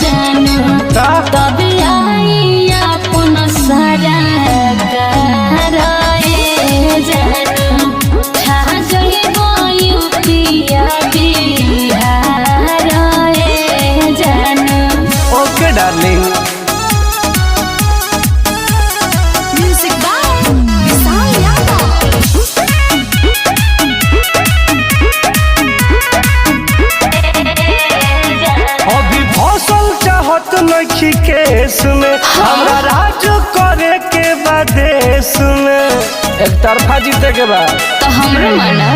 जानू तब आई अपन सारा कराए जानू छा जइबो यूपिया बिहार जानू। ओके डार्लिंग। नखी केस में हमरा राज करे के देश में एक तरफा जीते के बाद तो हमरो माना